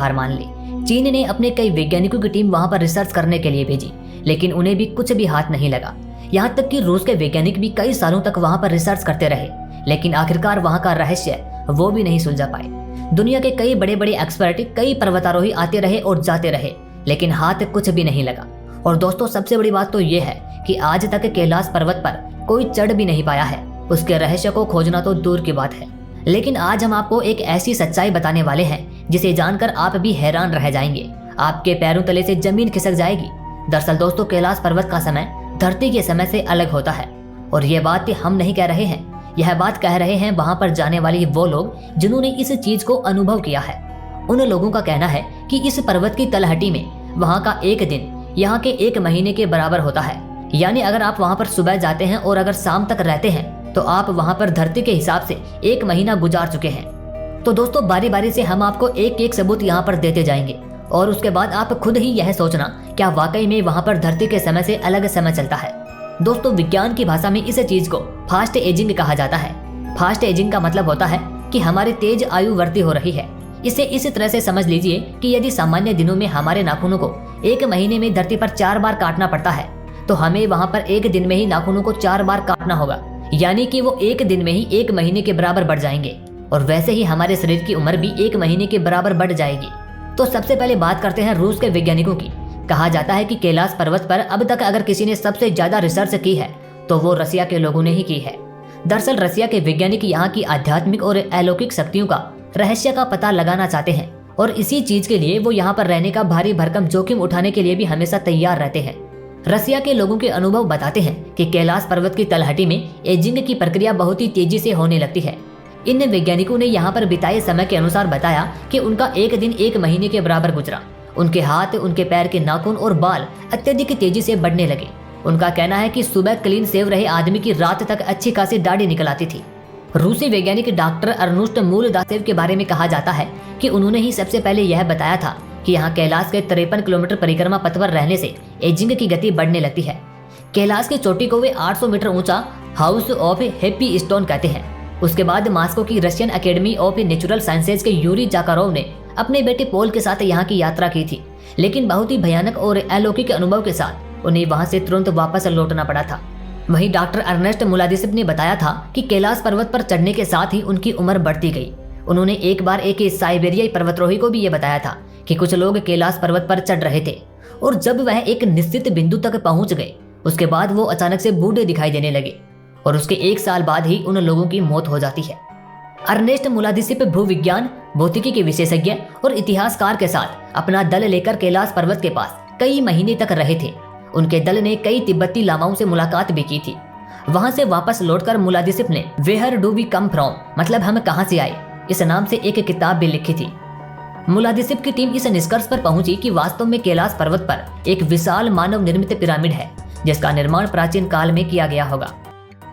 हार मान ली। चीन ने अपने कई वैज्ञानिकों की टीम वहां पर रिसर्च करने के लिए भेजी, लेकिन उन्हें भी कुछ भी हाथ नहीं लगा। यहाँ तक कि रूस के वैज्ञानिक भी कई सालों तक वहां पर रिसर्च करते रहे, लेकिन आखिरकार वहां का रहस्य वो भी नहीं सुलझा पाए। दुनिया के कई बड़े बड़े एक्सपर्ट, कई पर्वतारोही आते रहे और जाते रहे, लेकिन हाथ कुछ भी नहीं लगा। और दोस्तों, सबसे बड़ी बात तो ये है कि आज तक कैलाश पर्वत पर कोई चढ़ भी नहीं पाया है। उसके रहस्य को खोजना तो दूर की बात है। लेकिन आज हम आपको एक ऐसी सच्चाई बताने वाले हैं जिसे जानकर आप भी हैरान रह जाएंगे। आपके पैरों तले से जमीन खिसक जाएगी। दरअसल दोस्तों, कैलाश पर्वत का समय धरती के समय से अलग होता है। और ये बात हम नहीं कह रहे हैं, यह बात कह रहे हैं वहां पर जाने वाले वो लोग जिन्होंने इस चीज को अनुभव किया है। उन लोगों का कहना है कि इस पर्वत की तलहटी में वहां का एक दिन यहाँ के एक महीने के बराबर होता है। यानी अगर आप वहां पर सुबह जाते हैं और अगर शाम तक रहते हैं तो आप वहां पर धरती के हिसाब से एक महीना गुजार चुके हैं। तो दोस्तों, बारी बारी से हम आपको एक एक सबूत यहाँ पर देते जाएंगे और उसके बाद आप खुद ही यह सोचना क्या वाकई में वहां पर धरती के समय से अलग समय चलता है। दोस्तों, विज्ञान की भाषा में इस चीज को फास्ट एजिंग कहा जाता है। फास्ट एजिंग का मतलब होता है कि हमारी तेज आयु वृद्धि हो रही है। इसे इस तरह से समझ लीजिए कि यदि सामान्य दिनों में हमारे नाखूनों को एक महीने में धरती पर 4 बार काटना पड़ता है, तो हमें वहां पर एक दिन में ही नाखूनों को 4 बार काटना होगा। यानी कि वो एक दिन में ही 1 महीने के बराबर बढ़ जाएंगे। और वैसे ही हमारे शरीर की उम्र भी 1 महीने के बराबर बढ़ जाएगी। तो सबसे पहले बात करते हैं रूस के वैज्ञानिकों की। कहा जाता है कि कैलाश पर्वत पर अब तक अगर किसी ने सबसे ज्यादा रिसर्च की है तो वो रसिया के लोगों ने ही की है। दरअसल रसिया के वैज्ञानिक यहाँ की आध्यात्मिक और अलौकिक शक्तियों का रहस्य का पता लगाना चाहते हैं और इसी चीज के लिए वो यहाँ पर रहने का भारी भरकम जोखिम उठाने के लिए भी हमेशा तैयार रहते हैं। रसिया के लोगों के अनुभव बताते हैं कि कैलाश पर्वत की तलहटी में एजिंग की प्रक्रिया बहुत ही तेजी से होने लगती है। इन वैज्ञानिकों ने यहाँ पर बिताए समय के अनुसार बताया कि उनका एक दिन 1 महीने के बराबर गुजरा। उनके हाथ, उनके पैर के नाखून और बाल अत्यधिक तेजी से बढ़ने लगे। उनका कहना है कि सुबह क्लीन शेव रहे आदमी की रात तक अच्छी खासी दाढ़ी निकल आती थी। रूसी वैज्ञानिक डॉक्टर अर्नुस्ट मूलदासेव के बारे में कहा जाता है कि उन्होंने ही सबसे पहले यह बताया था कि यहाँ कैलाश के 53 किलोमीटर परिक्रमा पथ पर रहने से एजिंग की गति बढ़ने लगती है। कैलाश की चोटी को वे 800 मीटर ऊंचा हाउस ऑफ हैप्पी स्टोन कहते हैं। उसके बाद मास्को की Russian academy of natural sciences के यूरी जाकारोव ने अपने बेटे पोल के साथ यहाँ की यात्रा की थी, लेकिन बहुत ही भयानक और अलौकिक अनुभव के साथ उन्हें वहां से तुरंत वापस लौटना पड़ा था। वहीं डॉक्टर अर्नेस्ट मुलादिसिव ने बताया था कि कैलाश पर्वत पर चढ़ने के साथ ही उनकी उम्र बढ़ती गई। उन्होंने एक बार एक साइबेरियाई पर्वतारोही को भी ये बताया था कि कुछ लोग कैलाश पर्वत पर चढ़ रहे थे और जब वह एक निश्चित बिंदु तक पहुंच गए उसके बाद वो अचानक से बूढ़े दिखाई देने लगे और उसके 1 साल बाद ही उन लोगों की मौत हो जाती है। अर्नेस्ट मुलादिसिव भूविज्ञान, भौतिकी के विशेषज्ञ और इतिहासकार के साथ अपना दल लेकर कैलाश पर्वत के पास कई महीने तक रहे थे। उनके दल ने कई तिब्बती लामाओं से मुलाकात भी की थी। वहां से वापस लौटकर मुलादिसिव ने where do we come from, मतलब हम कहां से आए, इस नाम से एक किताब भी लिखी थी। मुलादिसिव की टीम इस निष्कर्ष पर पहुंची कि वास्तव में कैलाश पर्वत पर एक विशाल मानव निर्मित पिरामिड है जिसका निर्माण प्राचीन काल में किया गया होगा।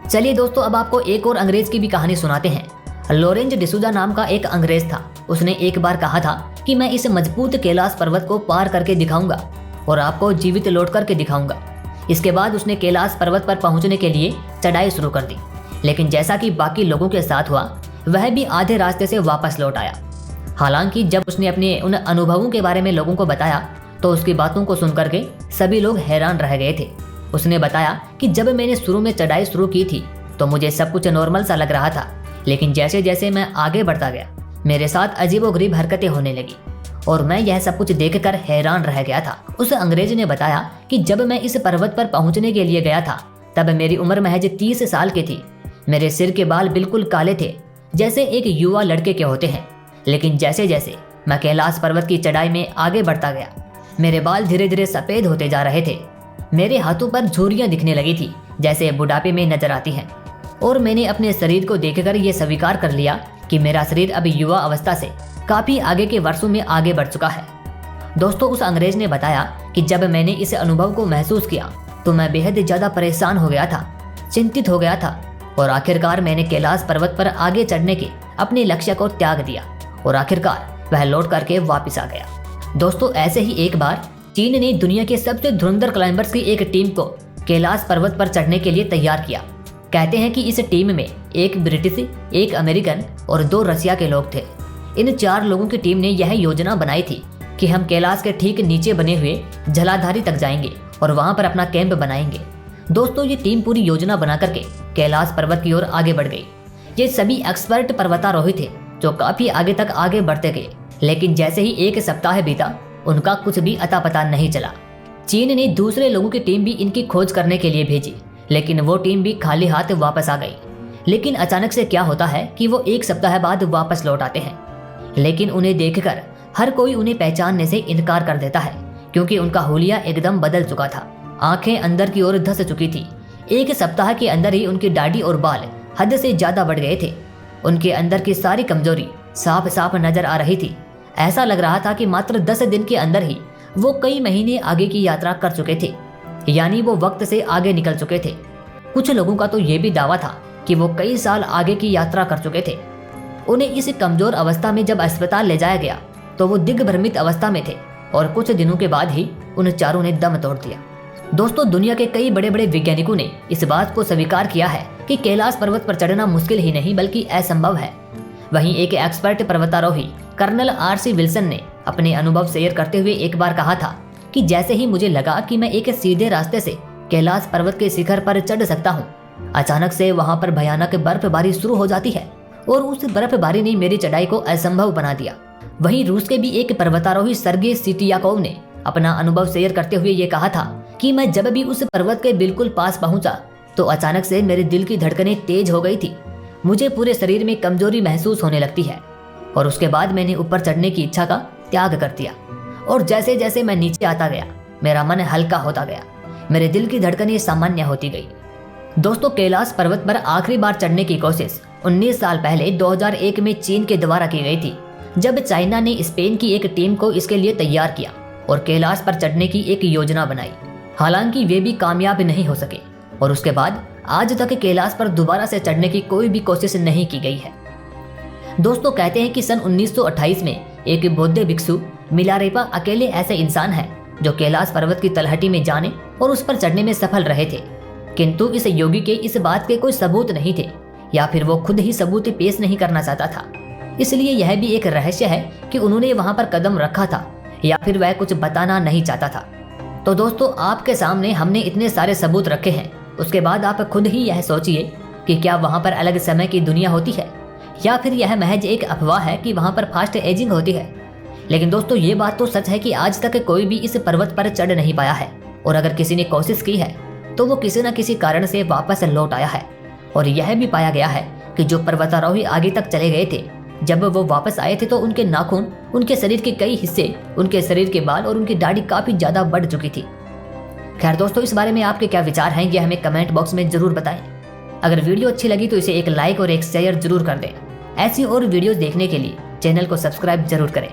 चलिए दोस्तों, अब आपको एक और अंग्रेज की भी कहानी सुनाते हैं। लॉरेंज डिसूजा नाम का एक अंग्रेज था। उसने एक बार कहा था कि मैं इस मजबूत कैलाश पर्वत को पार करके दिखाऊंगा और आपको जीवित लौट करके दिखाऊंगा। इसके बाद उसने कैलाश पर्वत पर पहुंचने के लिए चढ़ाई शुरू कर दी, लेकिन जैसा कि बाकी लोगों के साथ हुआ वह भी आधे रास्ते से वापस लौट आया। हालांकि जब उसने अपने उन अनुभवों के बारे में लोगों को बताया तो उसकी बातों को सुनकर के सभी लोग हैरान रह गए थे। उसने बताया कि जब मैंने शुरू में चढ़ाई शुरू की थी तो मुझे सब कुछ नॉर्मल सा लग रहा था, लेकिन जैसे जैसे मैं आगे बढ़ता गया मेरे साथ अजीबोगरीब हरकतें होने लगी और मैं यह सब कुछ देखकर हैरान रह गया था। उस अंग्रेज ने बताया कि जब मैं इस पर्वत पर पहुंचने के लिए गया था तब मेरी उम्र महज 30 साल की थी। मेरे सिर के बाल बिल्कुल काले थे जैसे एक युवा लड़के के होते हैं, लेकिन जैसे जैसे मैं कैलाश पर्वत की चढ़ाई में आगे बढ़ता गया मेरे बाल धीरे धीरे सफेद होते जा रहे थे। मेरे हाथों पर झुर्रियां दिखने लगी थी जैसे बुढ़ापे में नजर आती हैं और मैंने अपने शरीर को देखकर यह स्वीकार कर लिया कि मेरा शरीर अब युवा अवस्था से काफी आगे के वर्षों में आगे बढ़ चुका है। दोस्तों, उस अंग्रेज ने बताया कि जब मैंने इस अनुभव को महसूस किया तो मैं बेहद ज्यादा परेशान हो गया था, चिंतित हो गया था और आखिरकार मैंने कैलाश पर्वत पर आगे चढ़ने के अपने लक्ष्य को त्याग दिया और आखिरकार वह लौट करके वापस आ गया। दोस्तों, ऐसे ही एक बार चीन ने दुनिया के सबसे धुरंधर क्लाइंबर्स की एक टीम को कैलाश पर्वत पर चढ़ने के लिए तैयार किया। कहते हैं कि इस टीम में एक ब्रिटिश, एक अमेरिकन और 2 रसिया के लोग थे। इन 4 लोगों की टीम ने यह योजना बनाई थी कि हम कैलाश के ठीक नीचे बने हुए जलाधारी तक जाएंगे और वहां पर अपना कैंप बनाएंगे। दोस्तों, ये टीम पूरी योजना बना करके कैलाश पर्वत की ओर आगे बढ़ गई। ये सभी एक्सपर्ट पर्वतारोही थे जो काफी आगे तक आगे बढ़ते गए, लेकिन जैसे ही 1 सप्ताह बीता उनका कुछ भी अता पता नहीं चला। चीन ने दूसरे लोगों की टीम भी इनकी खोज करने के लिए भेजी, लेकिन वो टीम भी खाली हाथ वापस आ गई। लेकिन अचानक से क्या होता है कि वो 1 सप्ताह बाद वापस लौट आते हैं, लेकिन उन्हें देखकर हर कोई उन्हें पहचानने से इनकार कर देता है, क्योंकि उनका हुलिया एकदम बदल चुका था। आंखें अंदर की ओर धंस चुकी थी। 1 सप्ताह के अंदर ही उनकी दाढ़ी और बाल हद से ज्यादा बढ़ गए थे। उनके अंदर की सारी कमजोरी साफ साफ नजर आ रही थी। ऐसा लग रहा था कि मात्र 10 दिन के अंदर ही वो कई महीने आगे की यात्रा कर चुके थे, यानी वो वक्त से आगे निकल चुके थे। कुछ लोगों का तो ये भी दावा था कि वो कई साल आगे की यात्रा कर चुके थे। उन्हें इस कमजोर अवस्था में जब अस्पताल ले जाया गया तो वो दिग्भ्रमित अवस्था में थे और कुछ दिनों के बाद ही उन चारों ने दम तोड़ दिया। दोस्तों, दुनिया के कई बड़े बड़े वैज्ञानिकों ने इस बात को स्वीकार किया है कि कैलाश पर्वत पर चढ़ना मुश्किल ही नहीं बल्कि असंभव है। वहीं एक एक्सपर्ट पर्वतारोही कर्नल RC विल्सन ने अपने अनुभव शेयर करते हुए एक बार कहा था कि जैसे ही मुझे लगा कि मैं एक सीधे रास्ते से कैलाश पर्वत के शिखर पर चढ़ सकता हूँ, अचानक से वहां पर भयानक बर्फबारी शुरू हो जाती है और उस बर्फबारी ने मेरी चढ़ाई को असंभव बना दिया। वहीं रूस के भी एक पर्वतारोही सर्गे सिटियाकोव ने अपना अनुभव शेयर करते हुए ये कहा था कि मैं जब भी उस पर्वत के बिल्कुल पास पहुंचा तो अचानक से मेरे दिल की धड़कनें तेज हो गई थी। मुझे पूरे शरीर में कमजोरी महसूस होने लगती है और उसके बाद मैंने ऊपर चढ़ने की इच्छा का त्याग कर दिया और जैसे जैसे मैं नीचे आता गया मेरा मन हल्का होता गया, मेरे दिल की धड़कनें सामान्य होती गई। दोस्तों, कैलाश पर्वत पर आखिरी बार चढ़ने की कोशिश 19 साल पहले 2001 में चीन के द्वारा की गई थी, जब चाइना ने स्पेन की एक टीम को इसके लिए तैयार किया और कैलाश पर चढ़ने की एक योजना बनाई। हालांकि वे भी कामयाब नहीं हो सके और उसके बाद आज तक कैलाश पर दोबारा से चढ़ने की कोई भी कोशिश नहीं की गई है। दोस्तों, कहते हैं कि सन 1928 में एक बौद्ध भिक्षु मिलारेपा अकेले ऐसे इंसान है जो कैलाश पर्वत की तलहटी में जाने और उस पर चढ़ने में सफल रहे थे, किंतु इस योगी के इस बात के कोई सबूत नहीं थे या फिर वो खुद ही सबूत पेश नहीं करना चाहता था। इसलिए यह भी एक रहस्य है कि उन्होंने वहां पर कदम रखा था या फिर वह कुछ बताना नहीं चाहता था। तो दोस्तों, आपके सामने हमने इतने सारे सबूत रखे हैं, उसके बाद आप खुद ही यह सोचिए कि क्या वहां पर अलग समय की दुनिया होती है या फिर यह महज एक अफवाह है कि वहां पर फास्ट एजिंग होती है। लेकिन दोस्तों, ये बात तो सच है कि आज तक कोई भी इस पर्वत पर चढ़ नहीं पाया है और अगर किसी ने कोशिश की है तो वो किसी न किसी कारण से वापस लौट आया है। और यह भी पाया गया है कि जो पर्वतारोही आगे तक चले गए थे, जब वो वापस आए थे तो उनके नाखून, उनके शरीर के कई हिस्से, उनके शरीर के बाल और उनकी दाढ़ी काफी ज्यादा बढ़ चुकी थी। खैर दोस्तों, इस बारे में आपके क्या विचार हैं ये हमें कमेंट बॉक्स में जरूर बताएं। अगर वीडियो अच्छी लगी तो इसे एक लाइक और एक शेयर जरूर कर दें। ऐसी और वीडियोस देखने के लिए चैनल को सब्सक्राइब जरूर करें।